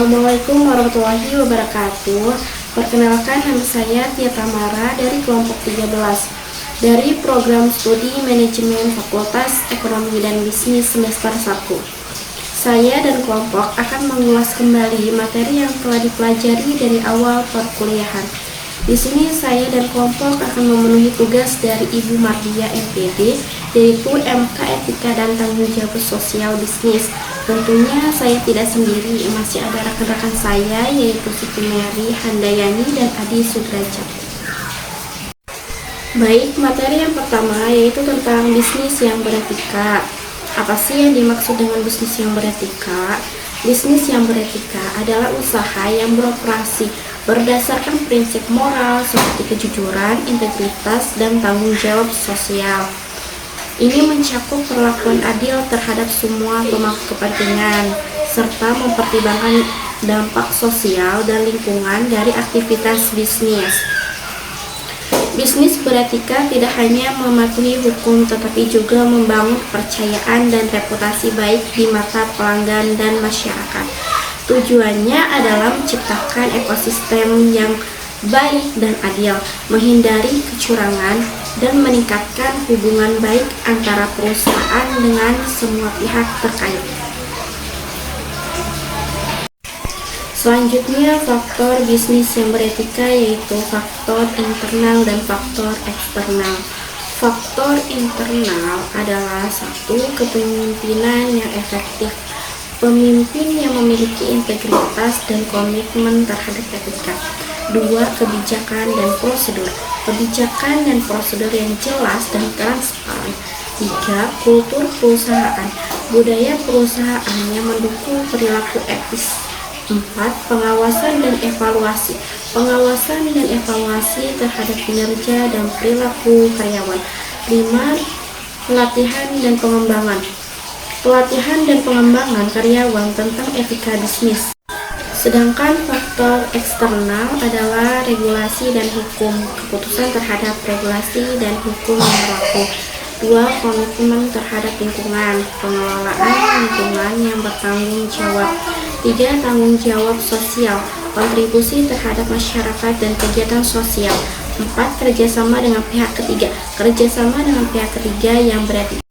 Assalamualaikum warahmatullahi wabarakatuh. Perkenalkan, nama saya Tia Tamara dari kelompok 13 dari program studi manajemen Fakultas Ekonomi dan Bisnis semester 1. Saya dan kelompok akan mengulas kembali materi yang telah dipelajari dari awal perkuliahan. Di sini saya dan kelompok akan memenuhi tugas dari Ibu Mardia MPD, yaitu MK Etika dan Tanggung Jawab Sosial Bisnis. Tentunya saya tidak sendiri, masih ada rekan-rekan saya yaitu Siti Mary Handayani dan Adi Sudrajat. Baik, materi yang pertama yaitu tentang bisnis yang beretika. Apa sih yang dimaksud dengan bisnis yang beretika? Bisnis yang beretika adalah usaha yang beroperasi berdasarkan prinsip moral seperti kejujuran, integritas, dan tanggung jawab sosial. Ini mencakup perlakuan adil terhadap semua pemangku kepentingan, serta mempertimbangkan dampak sosial dan lingkungan dari aktivitas bisnis. Bisnis beretika tidak hanya mematuhi hukum, tetapi juga membangun kepercayaan dan reputasi baik di mata pelanggan dan masyarakat. Tujuannya adalah menciptakan ekosistem yang baik dan adil, menghindari kecurangan, dan meningkatkan hubungan baik antara perusahaan dengan semua pihak terkait. Selanjutnya, faktor bisnis yang beretika yaitu faktor internal dan faktor eksternal. Faktor internal adalah satu, kepemimpinan yang efektif. Pemimpin yang memiliki integritas dan komitmen terhadap etika. 2. Kebijakan dan prosedur. Kebijakan dan prosedur yang jelas dan transparan. 3. Kultur perusahaan. Budaya perusahaan yang mendukung perilaku etis. 4. Pengawasan dan evaluasi. Pengawasan dan evaluasi terhadap kinerja dan perilaku karyawan. 5. Pelatihan dan pengembangan. Pelatihan dan pengembangan karyawan tentang etika bisnis. Sedangkan faktor eksternal adalah regulasi dan hukum, keputusan terhadap regulasi dan hukum yang berlaku. 2. Komitmen terhadap lingkungan, pengelolaan lingkungan yang bertanggung jawab. 3. Tanggung jawab sosial, kontribusi terhadap masyarakat dan kegiatan sosial. 4. Kerjasama dengan pihak ketiga, kerjasama dengan pihak ketiga yang beretika.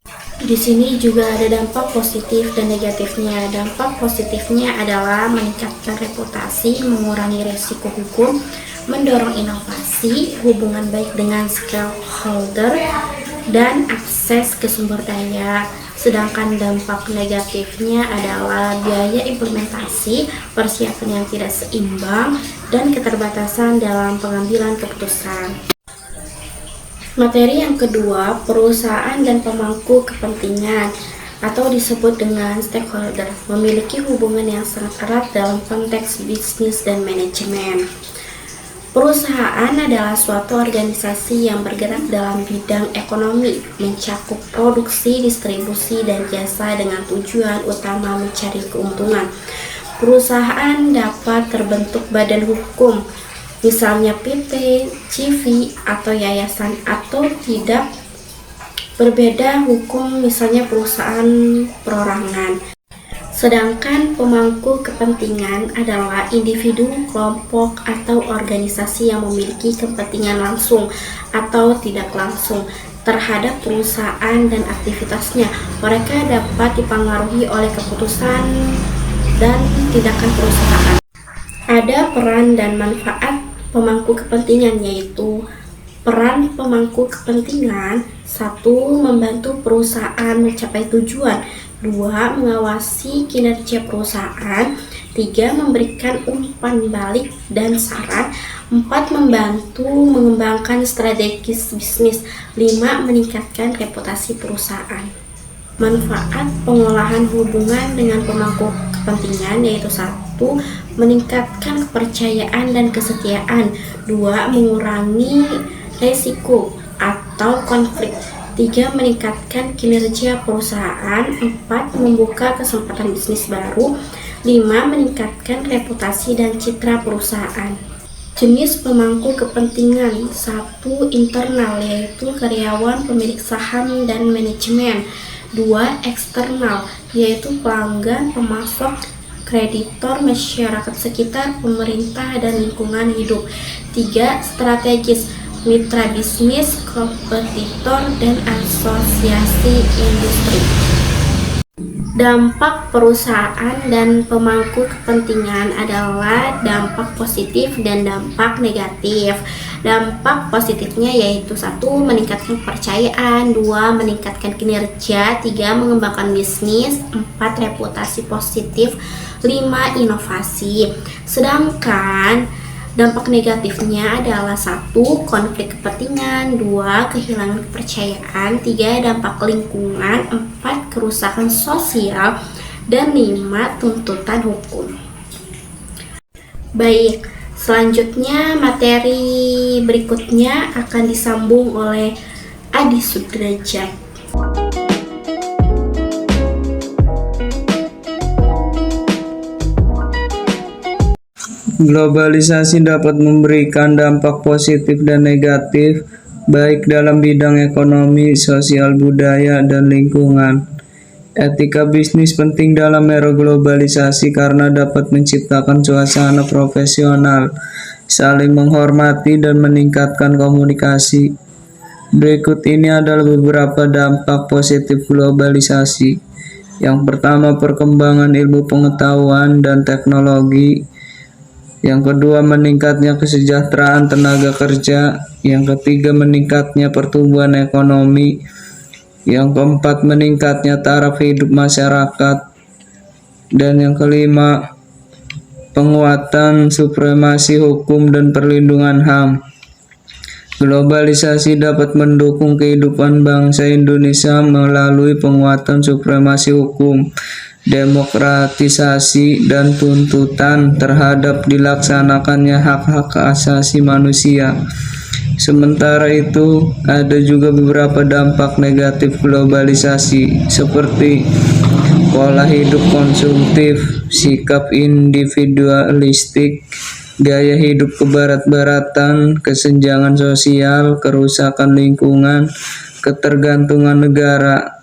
Di sini juga ada dampak positif dan negatifnya. Dampak positifnya adalah meningkatkan reputasi, mengurangi resiko hukum, mendorong inovasi, hubungan baik dengan stakeholder, dan akses ke sumber daya. Sedangkan dampak negatifnya adalah biaya implementasi, persiapan yang tidak seimbang, dan keterbatasan dalam pengambilan keputusan. Materi yang kedua, perusahaan dan pemangku kepentingan atau disebut dengan stakeholder, memiliki hubungan yang sangat erat dalam konteks bisnis dan manajemen. Perusahaan adalah suatu organisasi yang bergerak dalam bidang ekonomi, mencakup produksi, distribusi, dan jasa dengan tujuan utama mencari keuntungan. Perusahaan dapat terbentuk badan hukum, misalnya PT, CV, atau yayasan, atau tidak. Berbeda hukum misalnya perusahaan perorangan. Sedangkan pemangku kepentingan adalah individu, kelompok, atau organisasi yang memiliki kepentingan langsung atau tidak langsung terhadap perusahaan dan aktivitasnya. Mereka dapat dipengaruhi oleh keputusan dan tindakan perusahaan. Ada peran dan manfaat pemangku kepentingan, yaitu peran pemangku kepentingan: 1. Membantu perusahaan mencapai tujuan. 2. Mengawasi kinerja perusahaan. 3. Memberikan umpan balik dan saran. 4. Membantu mengembangkan strategis bisnis. 5. Meningkatkan reputasi perusahaan. Manfaat pengolahan hubungan dengan pemangku kepentingan yaitu 1. Meningkatkan kepercayaan dan kesetiaan. 2. Mengurangi resiko atau konflik. 3. Meningkatkan kinerja perusahaan. 4. Membuka kesempatan bisnis baru. 5. Meningkatkan reputasi dan citra perusahaan. Jenis pemangku kepentingan: 1. Internal, yaitu karyawan, pemilik saham, dan manajemen. 2. Eksternal, yaitu pelanggan, pemasok, kreditor, masyarakat sekitar, pemerintah, dan lingkungan hidup. 3. Strategis, mitra bisnis, kompetitor, dan asosiasi industri. Dampak perusahaan dan pemangku kepentingan adalah dampak positif dan dampak negatif. Dampak positifnya yaitu 1. Meningkatkan kepercayaan, 2. Meningkatkan kinerja, 3. Mengembangkan bisnis, 4. Reputasi positif, 5. Inovasi. Sedangkan dampak negatifnya adalah 1. Konflik kepentingan, 2. Kehilangan kepercayaan, 3. Dampak lingkungan, 4. Kerusakan sosial, dan 5. Tuntutan hukum. Baik, selanjutnya materi berikutnya akan disambung oleh Adi Sudrajat. Globalisasi dapat memberikan dampak positif dan negatif, baik dalam bidang ekonomi, sosial, budaya, dan lingkungan. Etika bisnis penting dalam era globalisasi karena dapat menciptakan suasana profesional, saling menghormati, dan meningkatkan komunikasi. Berikut ini adalah beberapa dampak positif globalisasi. Yang pertama, perkembangan ilmu pengetahuan dan teknologi. Yang kedua, meningkatnya kesejahteraan tenaga kerja. Yang ketiga, meningkatnya pertumbuhan ekonomi. Yang keempat, meningkatnya taraf hidup masyarakat. Dan yang kelima, penguatan supremasi hukum dan perlindungan HAM. Globalisasi dapat mendukung kehidupan bangsa Indonesia melalui penguatan supremasi hukum, demokratisasi, dan tuntutan terhadap dilaksanakannya hak-hak asasi manusia. Sementara itu, ada juga beberapa dampak negatif globalisasi, seperti pola hidup konsumtif, sikap individualistik, gaya hidup kebarat-baratan, kesenjangan sosial, kerusakan lingkungan, ketergantungan negara.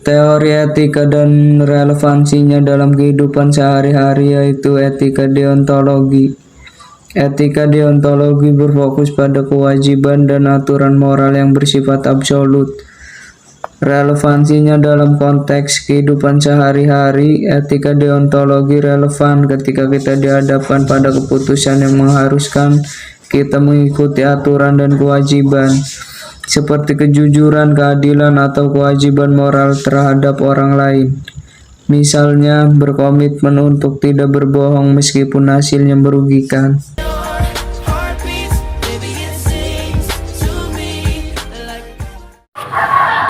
Teori etika dan relevansinya dalam kehidupan sehari-hari yaitu etika deontologi. Etika deontologi berfokus pada kewajiban dan aturan moral yang bersifat absolut. Relevansinya dalam konteks kehidupan sehari-hari, etika deontologi relevan ketika kita dihadapkan pada keputusan yang mengharuskan kita mengikuti aturan dan kewajiban, seperti kejujuran, keadilan, atau kewajiban moral terhadap orang lain. Misalnya, berkomitmen untuk tidak berbohong meskipun hasilnya merugikan.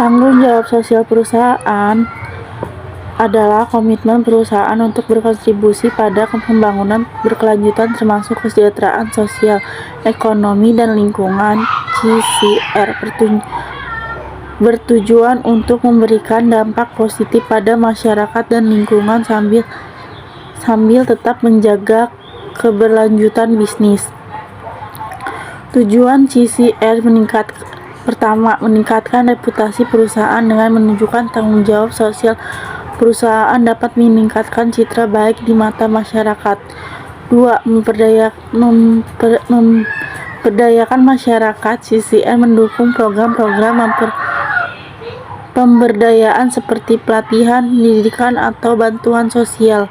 Tanggung jawab sosial perusahaan adalah komitmen perusahaan untuk berkontribusi pada pembangunan berkelanjutan termasuk kesejahteraan sosial, ekonomi, dan lingkungan. CSR bertujuan untuk memberikan dampak positif pada masyarakat dan lingkungan sambil tetap menjaga keberlanjutan bisnis. Tujuan CSR Pertama, meningkatkan reputasi perusahaan dengan menunjukkan tanggung jawab sosial. Perusahaan dapat meningkatkan citra baik di mata masyarakat. 2. Memperdayakan masyarakat. CSR mendukung program-program pemberdayaan seperti pelatihan, pendidikan, atau bantuan sosial.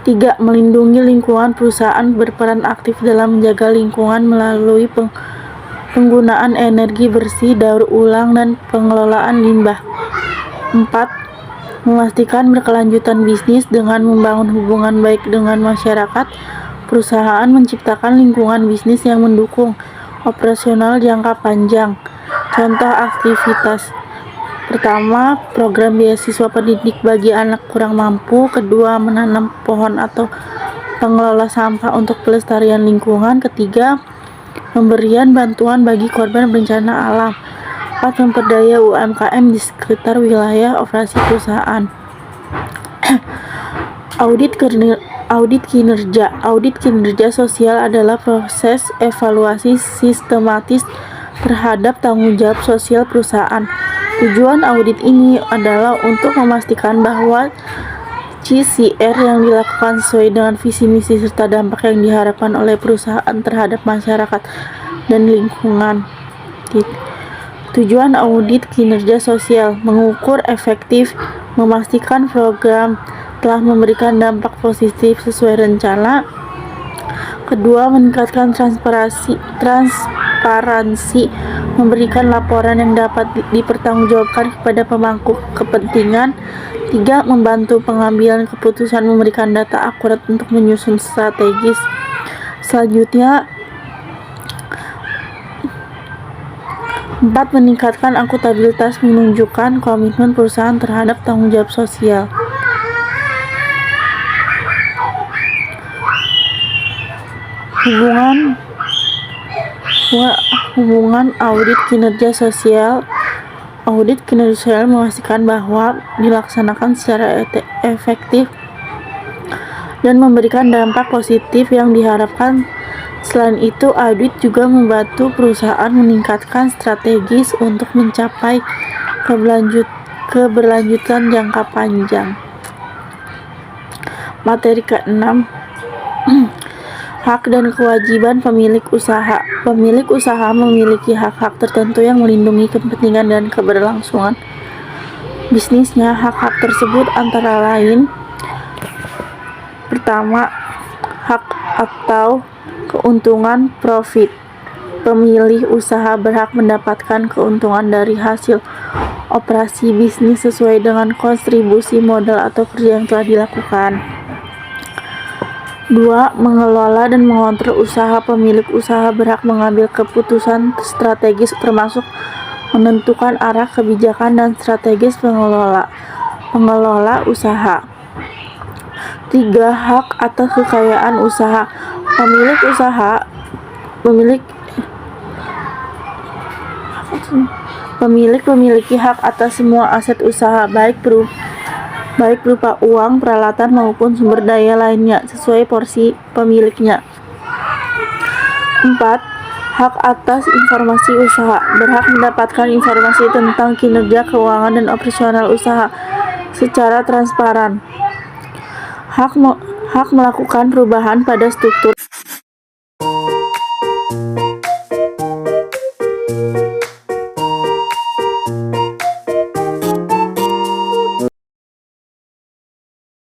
3. Melindungi lingkungan. Perusahaan berperan aktif dalam menjaga lingkungan melalui penggunaan energi bersih, daur ulang, dan pengelolaan limbah. 4. Memastikan berkelanjutan bisnis dengan membangun hubungan baik dengan masyarakat. Perusahaan menciptakan lingkungan bisnis yang mendukung operasional jangka panjang. Contoh aktivitas: pertama, program beasiswa pendidik bagi anak kurang mampu. Kedua, menanam pohon atau pengelola sampah untuk pelestarian lingkungan. Ketiga, pemberian bantuan bagi korban bencana alam. 4. Memperdaya UMKM di sekitar wilayah operasi perusahaan. Audit kinerja. Audit kinerja sosial adalah proses evaluasi sistematis terhadap tanggung jawab sosial perusahaan. Tujuan audit ini adalah untuk memastikan bahwa CSR yang dilakukan sesuai dengan visi misi serta dampak yang diharapkan oleh perusahaan terhadap masyarakat dan lingkungan. Tujuan audit kinerja sosial: mengukur efektif, memastikan program telah memberikan dampak positif sesuai rencana. Kedua, meningkatkan transparansi, memberikan laporan yang dapat dipertanggungjawabkan kepada pemangku kepentingan. 3. Membantu pengambilan keputusan, memberikan data akurat untuk menyusun strategis. Selanjutnya, 4. Meningkatkan akuntabilitas, menunjukkan komitmen perusahaan terhadap tanggung jawab sosial. Hubungan audit kinerja sosial. Audit kinerja sosial memastikan bahwa dilaksanakan secara efektif dan memberikan dampak positif yang diharapkan. Selain itu, audit juga membantu perusahaan meningkatkan strategis untuk mencapai keberlanjutan jangka panjang. Materi ke-6, hak dan kewajiban pemilik usaha. Pemilik usaha memiliki hak-hak tertentu yang melindungi kepentingan dan keberlangsungan bisnisnya. Hak-hak tersebut antara lain: pertama, hak atau keuntungan profit. Pemilik usaha berhak mendapatkan keuntungan dari hasil operasi bisnis sesuai dengan kontribusi modal atau kerja yang telah dilakukan. 2. Mengelola dan mengontrol usaha. Pemilik usaha berhak mengambil keputusan strategis termasuk menentukan arah kebijakan dan strategis pengelola usaha. 3. Hak atas kekayaan usaha. Pemilik memiliki hak atas semua aset usaha, baik berupa uang, peralatan, maupun sumber daya lainnya sesuai porsi pemiliknya. 4. Hak atas informasi usaha. Berhak mendapatkan informasi tentang kinerja keuangan dan operasional usaha secara transparan. Hak melakukan perubahan pada struktur